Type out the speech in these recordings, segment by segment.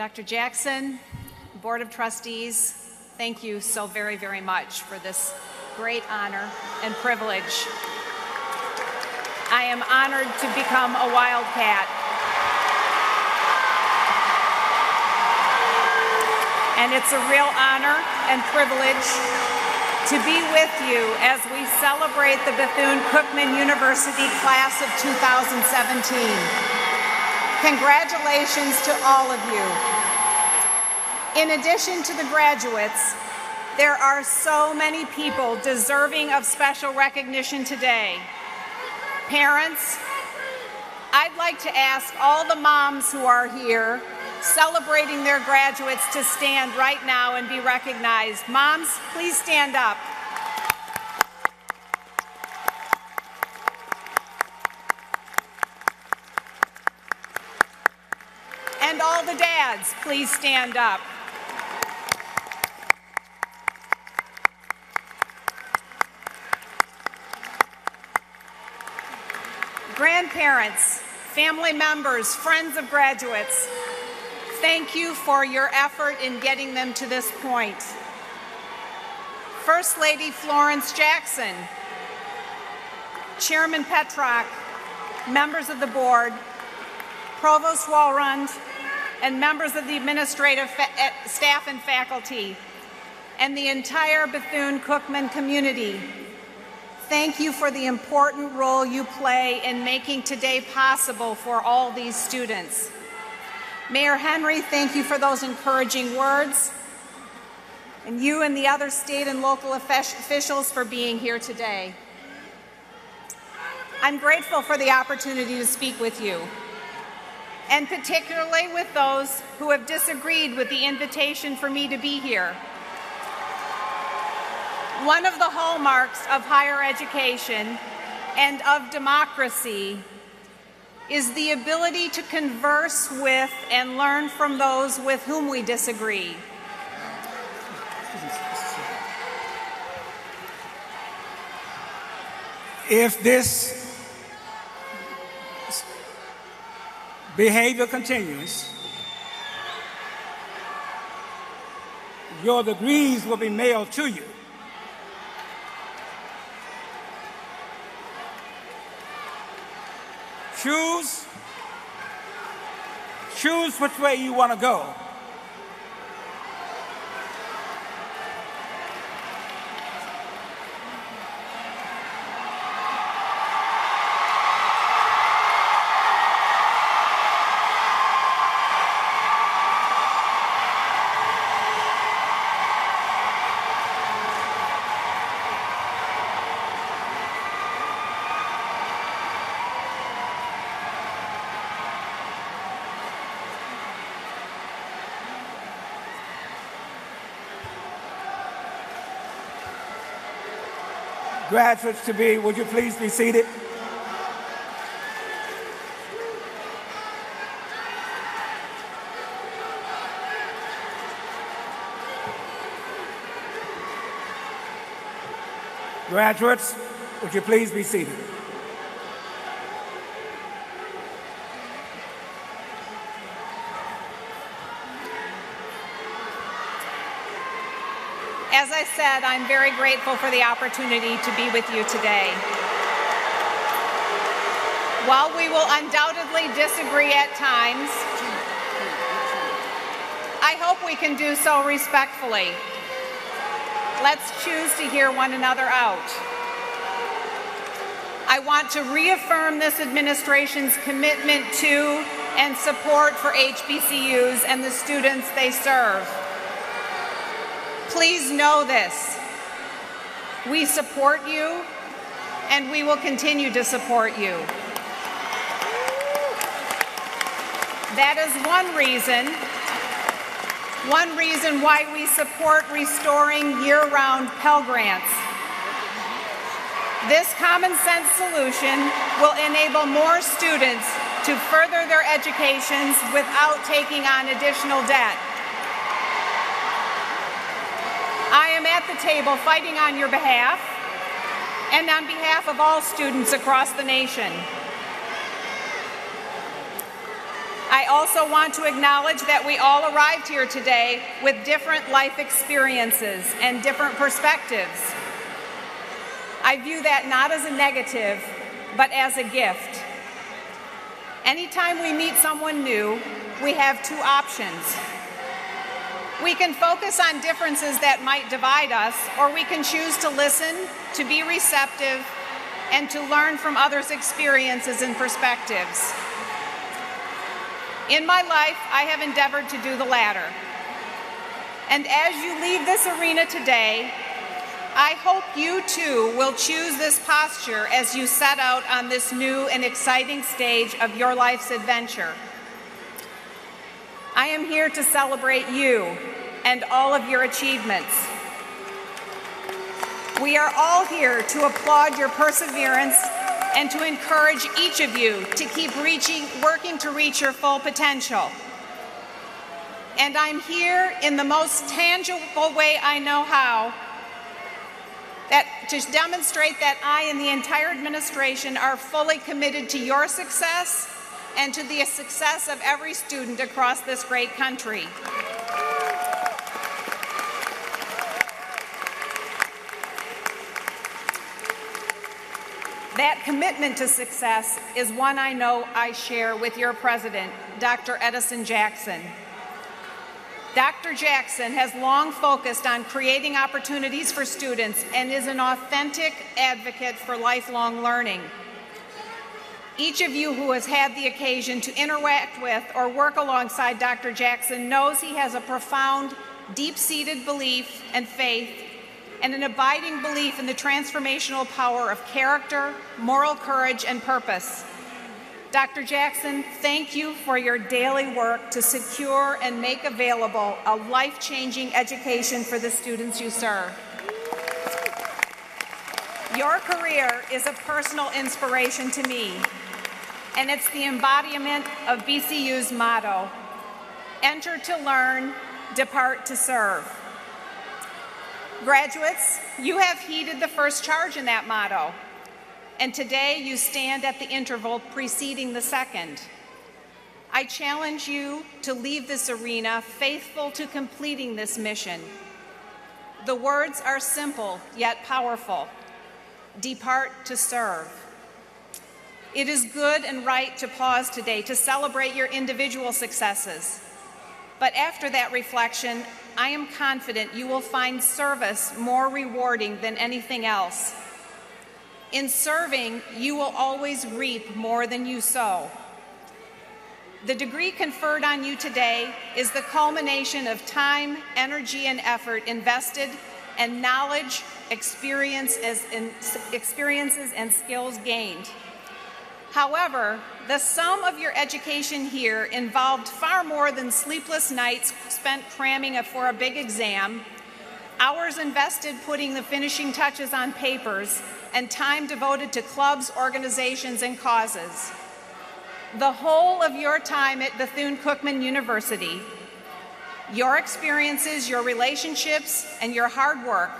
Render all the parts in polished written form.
Dr. Jackson, Board of Trustees, thank you so very, very much for this great honor and privilege. I am honored to become a Wildcat. And it's a real honor and privilege to be with you as we celebrate the Bethune-Cookman University class of 2017. Congratulations to all of you. In addition to the graduates, there are so many people deserving of special recognition today. Parents, I'd like to ask all the moms who are here celebrating their graduates to stand right now and be recognized. Moms, please stand up. And all the dads, please stand up. Grandparents, family members, friends of graduates, thank you for your effort in getting them to this point. First Lady Florence Jackson, Chairman Petrock, members of the board, Provost Walrund, and members of the administrative staff and faculty, and the entire Bethune-Cookman community, thank you for the important role you play in making today possible for all these students. Mayor Henry, thank you for those encouraging words, and you and the other state and local officials for being here today. I'm grateful for the opportunity to speak with you, and particularly with those who have disagreed with the invitation for me to be here. One of the hallmarks of higher education and of democracy is the ability to converse with and learn from those with whom we disagree. If this behavior continues, your degrees will be mailed to you. Choose which way you want to go. Graduates to be, would you please be seated? Graduates, would you please be seated? As I said, I'm very grateful for the opportunity to be with you today. While we will undoubtedly disagree at times, I hope we can do so respectfully. Let's choose to hear one another out. I want to reaffirm this administration's commitment to and support for HBCUs and the students they serve. Please know this. We support you, and we will continue to support you. That is one reason why we support restoring year-round Pell Grants. This common sense solution will enable more students to further their educations without taking on additional debt. I am at the table fighting on your behalf and on behalf of all students across the nation. I also want to acknowledge that we all arrived here today with different life experiences and different perspectives. I view that not as a negative, but as a gift. Anytime we meet someone new, we have two options. We can focus on differences that might divide us, or we can choose to listen, to be receptive, and to learn from others' experiences and perspectives. In my life, I have endeavored to do the latter. And as you leave this arena today, I hope you too will choose this posture as you set out on this new and exciting stage of your life's adventure. I am here to celebrate you and all of your achievements. We are all here to applaud your perseverance and to encourage each of you to keep working to reach your full potential. And I'm here in the most tangible way I know how, to demonstrate that I and the entire administration are fully committed to your success and to the success of every student across this great country. That commitment to success is one I know I share with your president, Dr. Edison Jackson. Dr. Jackson has long focused on creating opportunities for students and is an authentic advocate for lifelong learning. Each of you who has had the occasion to interact with or work alongside Dr. Jackson knows he has a profound, deep-seated belief and faith and an abiding belief in the transformational power of character, moral courage, and purpose. Dr. Jackson, thank you for your daily work to secure and make available a life-changing education for the students you serve. Your career is a personal inspiration to me, and it's the embodiment of BCU's motto, enter to learn, depart to serve. Graduates, you have heeded the first charge in that motto, and today you stand at the interval preceding the second. I challenge you to leave this arena faithful to completing this mission. The words are simple yet powerful. Depart to serve. It is good and right to pause today to celebrate your individual successes. But after that reflection, I am confident you will find service more rewarding than anything else. In serving, you will always reap more than you sow. The degree conferred on you today is the culmination of time, energy, and effort invested, and knowledge, experiences, and skills gained. However, the sum of your education here involved far more than sleepless nights spent cramming for a big exam, hours invested putting the finishing touches on papers, and time devoted to clubs, organizations, and causes. The whole of your time at Bethune-Cookman University, your experiences, your relationships, and your hard work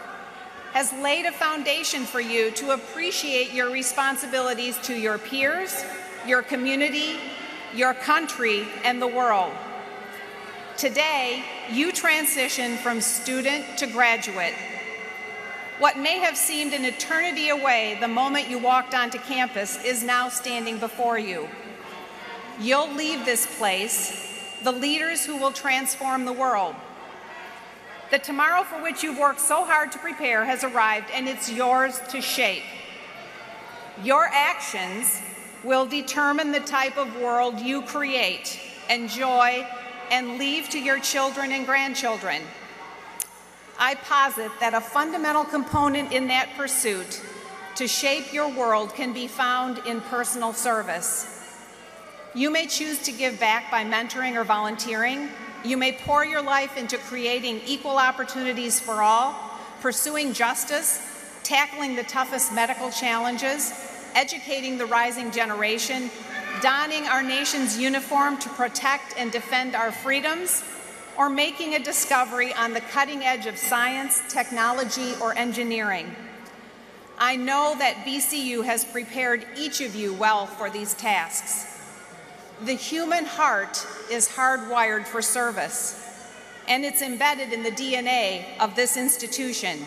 has laid a foundation for you to appreciate your responsibilities to your peers, your community, your country, and the world. Today, you transition from student to graduate. What may have seemed an eternity away the moment you walked onto campus is now standing before you. You'll leave this place the leaders who will transform the world. The tomorrow for which you've worked so hard to prepare has arrived, and it's yours to shape. Your actions will determine the type of world you create, enjoy, and leave to your children and grandchildren. I posit that a fundamental component in that pursuit to shape your world can be found in personal service. You may choose to give back by mentoring or volunteering. You may pour your life into creating equal opportunities for all, pursuing justice, tackling the toughest medical challenges, educating the rising generation, donning our nation's uniform to protect and defend our freedoms, or making a discovery on the cutting edge of science, technology, or engineering. I know that BCU has prepared each of you well for these tasks. The human heart is hardwired for service, and it's embedded in the DNA of this institution.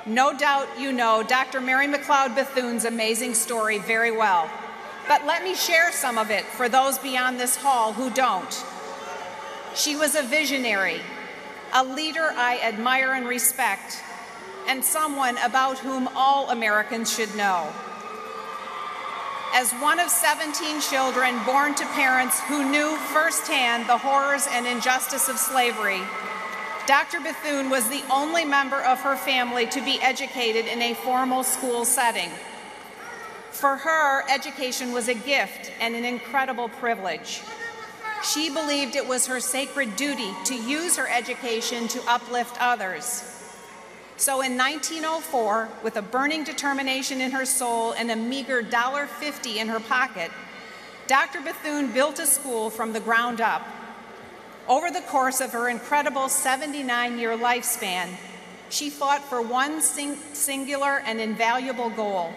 No doubt you know Dr. Mary McLeod Bethune's amazing story very well, but let me share some of it for those beyond this hall who don't. She was a visionary, a leader I admire and respect, and someone about whom all Americans should know. As one of 17 children born to parents who knew firsthand the horrors and injustice of slavery, Dr. Bethune was the only member of her family to be educated in a formal school setting. For her, education was a gift and an incredible privilege. She believed it was her sacred duty to use her education to uplift others. So in 1904, with a burning determination in her soul and a meager $1.50 in her pocket, Dr. Bethune built a school from the ground up. Over the course of her incredible 79-year lifespan, she fought for one singular and invaluable goal: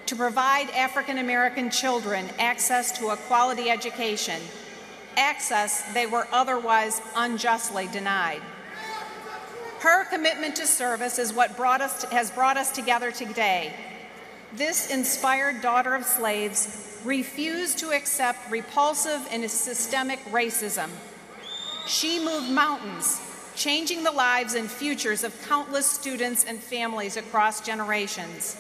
to provide African American children access to a quality education, access they were otherwise unjustly denied. Her commitment to service is what has brought us together today. This inspired daughter of slaves refused to accept repulsive and systemic racism. She moved mountains, changing the lives and futures of countless students and families across generations.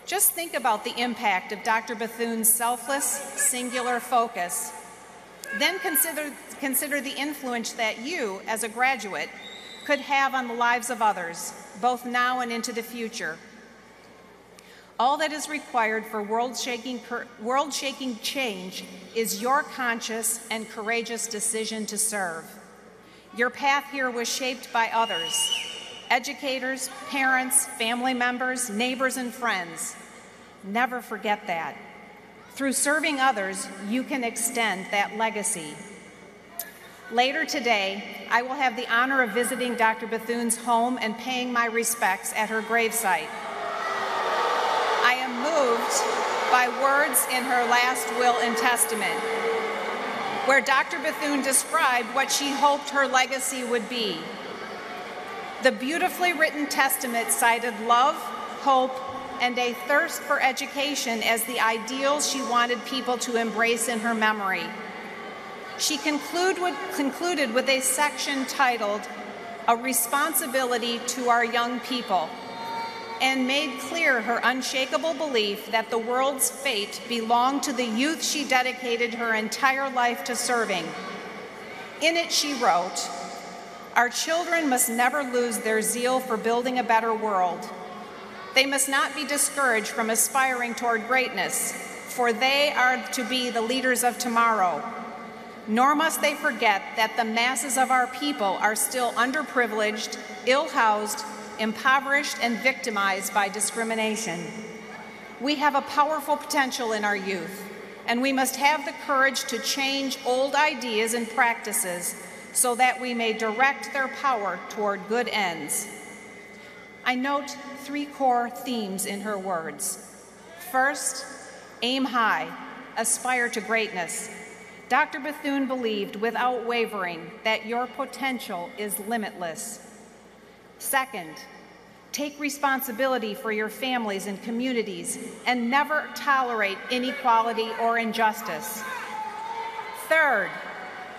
Just think about the impact of Dr. Bethune's selfless, singular focus. Then consider the influence that you, as a graduate, could have on the lives of others, both now and into the future. All that is required for world-shaking change is your conscious and courageous decision to serve. Your path here was shaped by others: educators, parents, family members, neighbors, and friends. Never forget that. Through serving others, you can extend that legacy. Later today, I will have the honor of visiting Dr. Bethune's home and paying my respects at her gravesite. I am moved by words in her last will and testament, where Dr. Bethune described what she hoped her legacy would be. The beautifully written testament cited love, hope, and a thirst for education as the ideals she wanted people to embrace in her memory. She concluded with a section titled, "A Responsibility to Our Young People," and made clear her unshakable belief that the world's fate belonged to the youth she dedicated her entire life to serving. In it, she wrote, "Our children must never lose their zeal for building a better world. They must not be discouraged from aspiring toward greatness, for they are to be the leaders of tomorrow. Nor must they forget that the masses of our people are still underprivileged, ill-housed, impoverished, and victimized by discrimination. We have a powerful potential in our youth, and we must have the courage to change old ideas and practices so that we may direct their power toward good ends." I note 3 core themes in her words. First, aim high, aspire to greatness. Dr. Bethune believed without wavering that your potential is limitless. Second, take responsibility for your families and communities and never tolerate inequality or injustice. Third,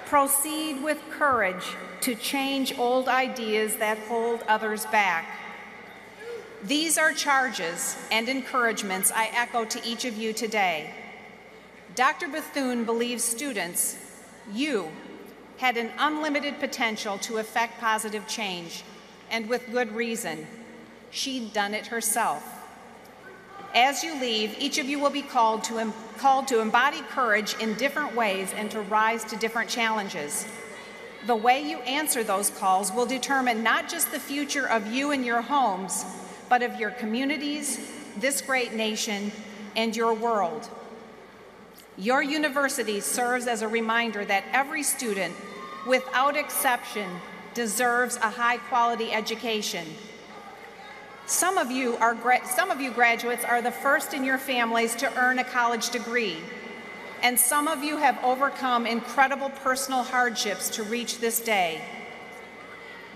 proceed with courage to change old ideas that hold others back. These are charges and encouragements I echo to each of you today. Dr. Bethune believes students, you, had an unlimited potential to affect positive change, and with good reason. She'd done it herself. As you leave, each of you will be called to embody courage in different ways and to rise to different challenges. The way you answer those calls will determine not just the future of you and your homes, but of your communities, this great nation, and your world. Your university serves as a reminder that every student, without exception, deserves a high-quality education. Some of you graduates are the first in your families to earn a college degree. and some of you have overcome incredible personal hardships to reach this day.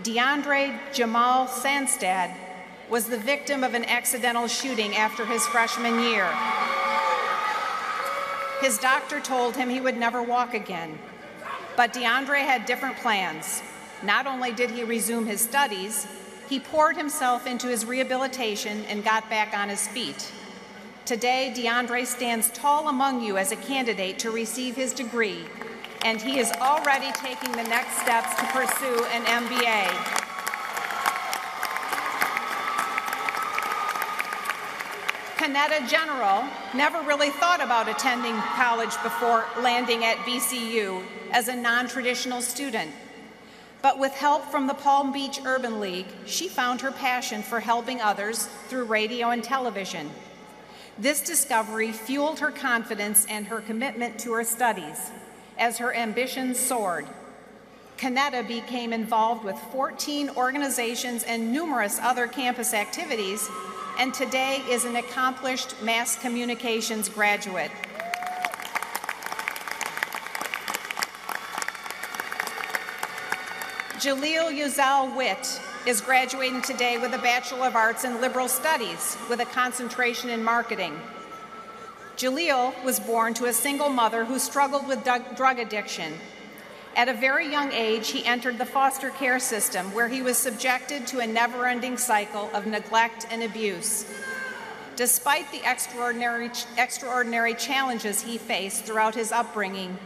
DeAndre Jamal Sandstad was the victim of an accidental shooting after his freshman year. His doctor told him he would never walk again, but DeAndre had different plans. Not only did he resume his studies, he poured himself into his rehabilitation and got back on his feet. Today, DeAndre stands tall among you as a candidate to receive his degree, and he is already taking the next steps to pursue an MBA. Kanetta General never really thought about attending college before landing at BCU as a non-traditional student. But with help from the Palm Beach Urban League, she found her passion for helping others through radio and television. This discovery fueled her confidence and her commitment to her studies as her ambitions soared. Kanetta became involved with 14 organizations and numerous other campus activities, and today is an accomplished mass communications graduate. Jaleel Yuzal Witt is graduating today with a Bachelor of Arts in Liberal Studies with a concentration in marketing. Jaleel was born to a single mother who struggled with drug addiction. At a very young age, he entered the foster care system where he was subjected to a never-ending cycle of neglect and abuse. Despite the extraordinary challenges he faced throughout his upbringing,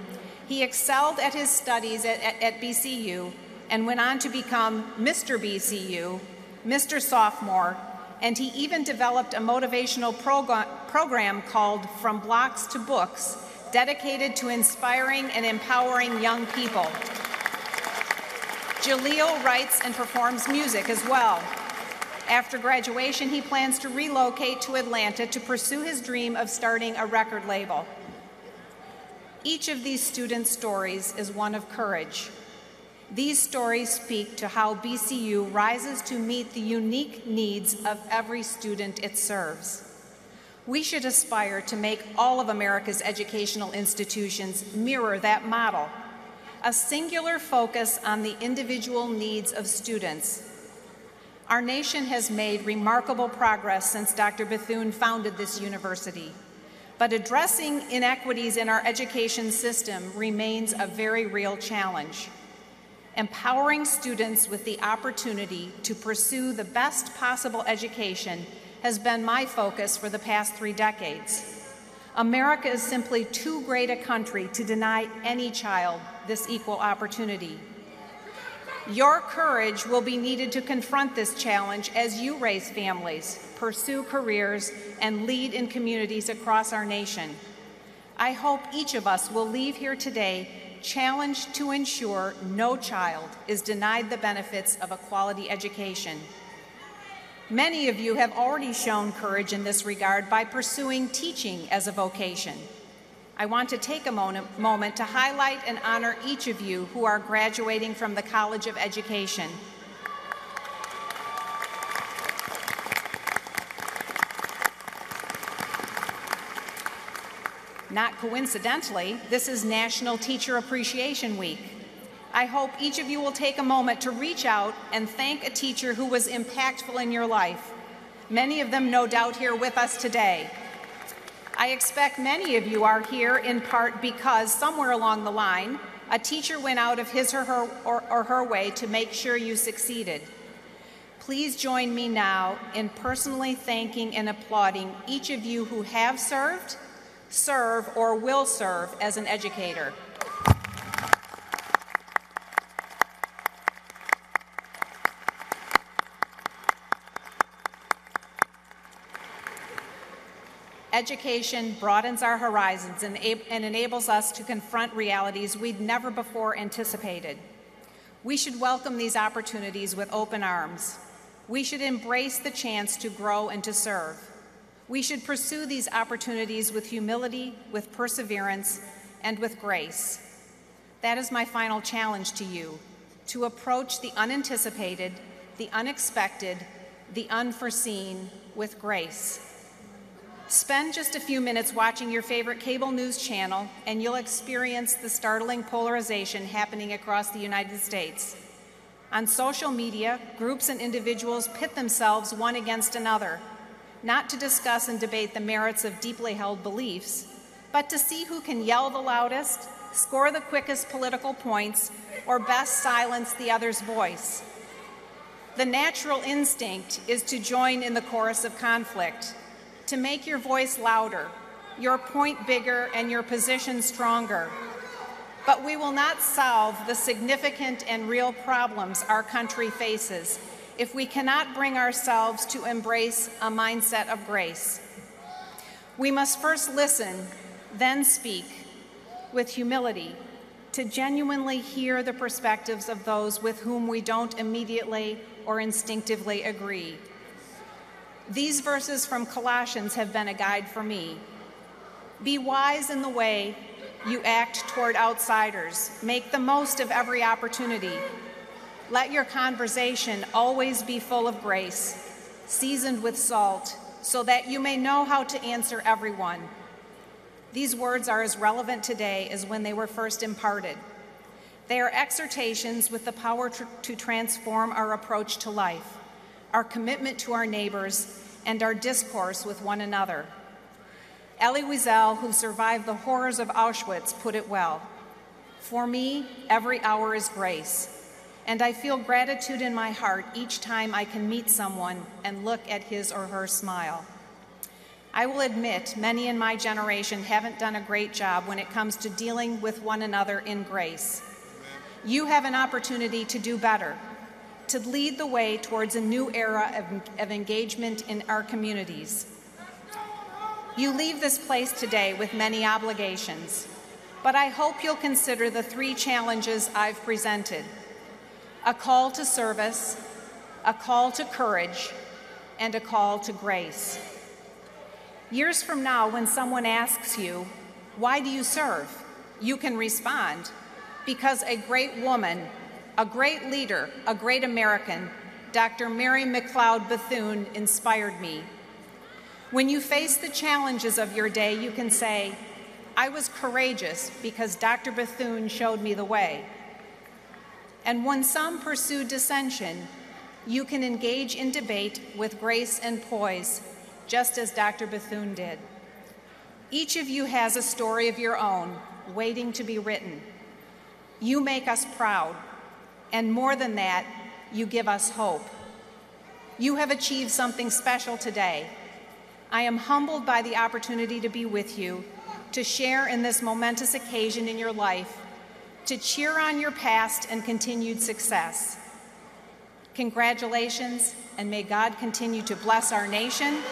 he excelled at his studies at BCU and went on to become Mr. BCU, Mr. Sophomore, and he even developed a motivational program called From Blocks to Books, dedicated to inspiring and empowering young people. Jaleel writes and performs music as well. After graduation, he plans to relocate to Atlanta to pursue his dream of starting a record label. Each of these students' stories is one of courage. These stories speak to how BCU rises to meet the unique needs of every student it serves. We should aspire to make all of America's educational institutions mirror that model, a singular focus on the individual needs of students. Our nation has made remarkable progress since Dr. Bethune founded this university, but addressing inequities in our education system remains a very real challenge. Empowering students with the opportunity to pursue the best possible education has been my focus for the past 3 decades. America is simply too great a country to deny any child this equal opportunity. Your courage will be needed to confront this challenge as you raise families, pursue careers, and lead in communities across our nation. I hope each of us will leave here today challenged to ensure no child is denied the benefits of a quality education. Many of you have already shown courage in this regard by pursuing teaching as a vocation. I want to take a moment to highlight and honor each of you who are graduating from the College of Education. Not coincidentally, this is National Teacher Appreciation Week. I hope each of you will take a moment to reach out and thank a teacher who was impactful in your life. Many of them no doubt here with us today. I expect many of you are here in part because somewhere along the line, a teacher went out of his or her way to make sure you succeeded. Please join me now in personally thanking and applauding each of you who have served, serve, or will serve as an educator. Education broadens our horizons and enables us to confront realities we'd never before anticipated. We should welcome these opportunities with open arms. We should embrace the chance to grow and to serve. We should pursue these opportunities with humility, with perseverance, and with grace. That is my final challenge to you, to approach the unanticipated, the unexpected, the unforeseen with grace. Spend just a few minutes watching your favorite cable news channel, and you'll experience the startling polarization happening across the United States. On social media, groups and individuals pit themselves one against another, not to discuss and debate the merits of deeply held beliefs, but to see who can yell the loudest, score the quickest political points, or best silence the other's voice. The natural instinct is to join in the chorus of conflict, to make your voice louder, your point bigger, and your position stronger. But we will not solve the significant and real problems our country faces if we cannot bring ourselves to embrace a mindset of grace. We must first listen, then speak, with humility, to genuinely hear the perspectives of those with whom we don't immediately or instinctively agree. These verses from Colossians have been a guide for me. Be wise in the way you act toward outsiders. Make the most of every opportunity. Let your conversation always be full of grace, seasoned with salt, so that you may know how to answer everyone. These words are as relevant today as when they were first imparted. They are exhortations with the power to transform our approach to life, our commitment to our neighbors, and our discourse with one another. Elie Wiesel, who survived the horrors of Auschwitz, put it well. For me, every hour is grace, and I feel gratitude in my heart each time I can meet someone and look at his or her smile. I will admit many in my generation haven't done a great job when it comes to dealing with one another in grace. You have an opportunity to do better, to lead the way towards a new era of engagement in our communities. You leave this place today with many obligations, but I hope you'll consider the 3 challenges I've presented: a call to service, a call to courage, and a call to grace. Years from now, when someone asks you, "Why do you serve?" you can respond, "Because a great woman, a great leader, a great American, Dr. Mary McLeod Bethune, inspired me." When you face the challenges of your day, you can say, "I was courageous because Dr. Bethune showed me the way." And when some pursue dissension, you can engage in debate with grace and poise, just as Dr. Bethune did. Each of you has a story of your own, waiting to be written. You make us proud, and more than that, you give us hope. You have achieved something special today. I am humbled by the opportunity to be with you, to share in this momentous occasion in your life, to cheer on your past and continued success. Congratulations, and may God continue to bless our nation,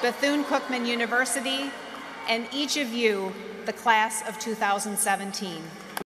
Bethune-Cookman University, and each of you, the class of 2017.